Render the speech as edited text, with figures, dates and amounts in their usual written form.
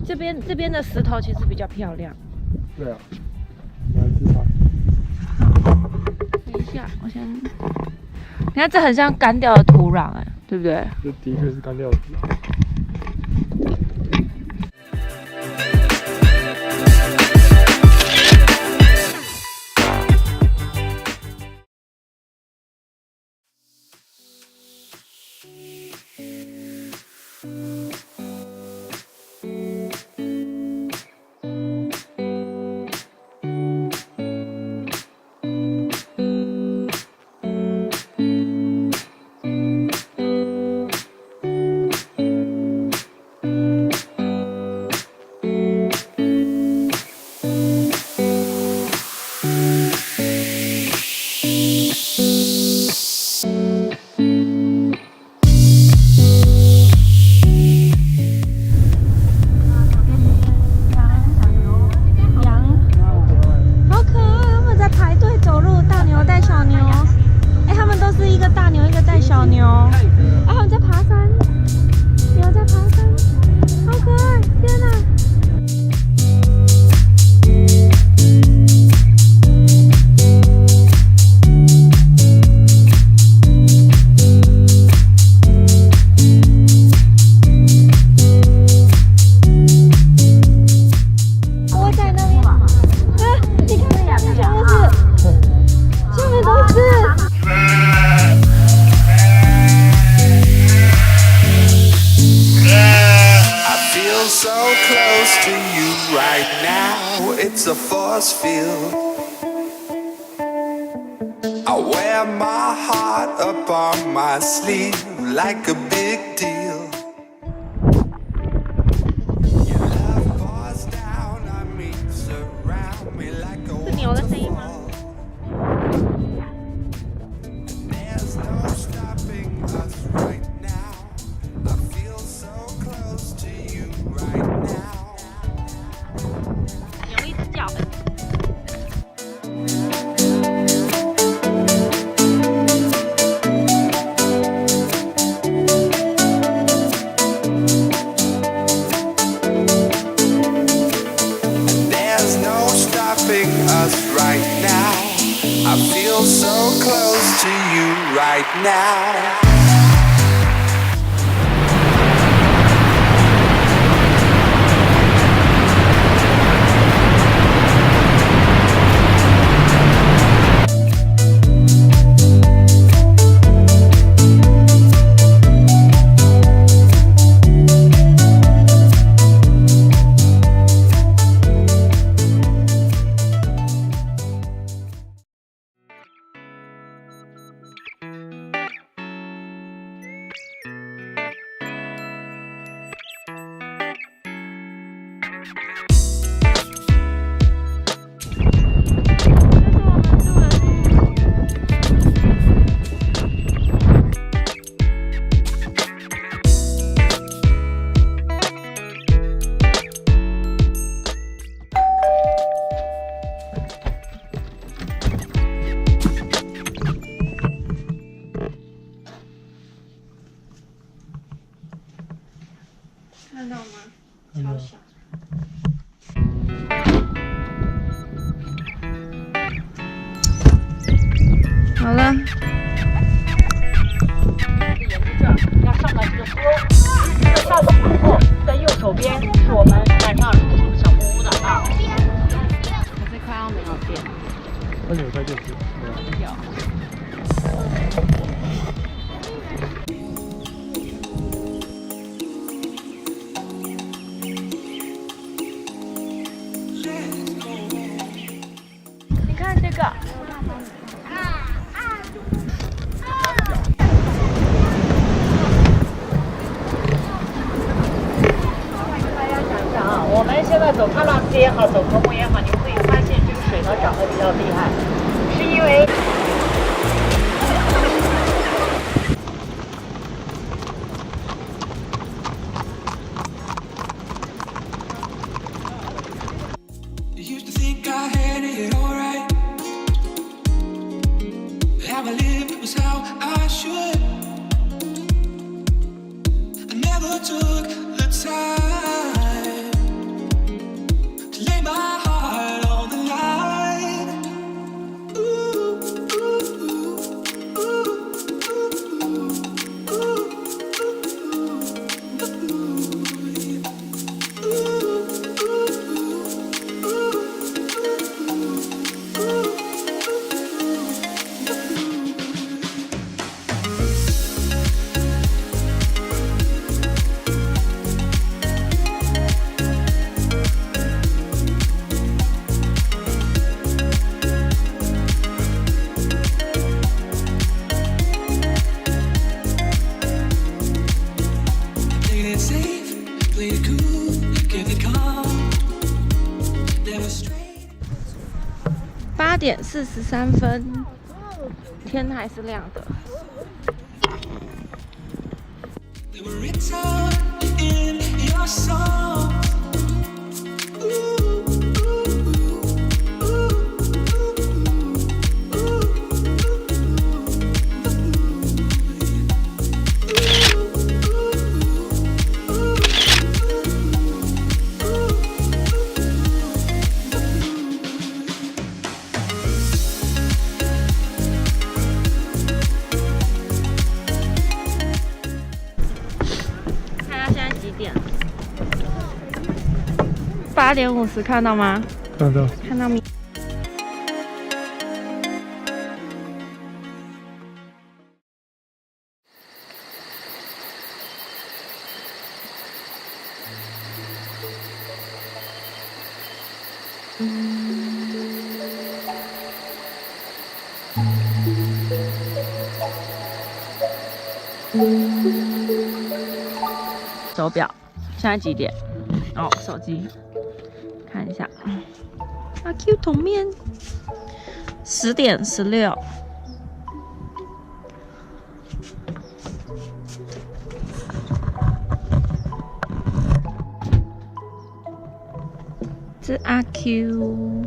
这边的石头其实比较漂亮。对啊，来自它。等一下，我先。你看，这很像干掉的土壤，哎，对不对？这的确是干掉的土壤。It's a force field. I wear my heart up on my sleeve like a big deal. Your love pours down on me, surround me like a waterfall. There's no stopping us right now. I feel so close to you right now.Stopping us right now. I feel so close to you right now.看到吗？超小。好了。沿着这儿要上来这个坡，这下坡以后，在右手边是我们晚上入住小木屋的啊。可是快要没有电。那你有开电池？有。你看这个。我们现在走踏浪街也好，走禾木也好，你们可以发现这个水呢涨得比较厉害，是因为took the time 点43分，天还是亮的。 They were written in your soul.8点50，看到吗？看到。看到没？手表，现在几点？哦，手机。 看一下，阿 Q 桶面，10点16。这阿 Q。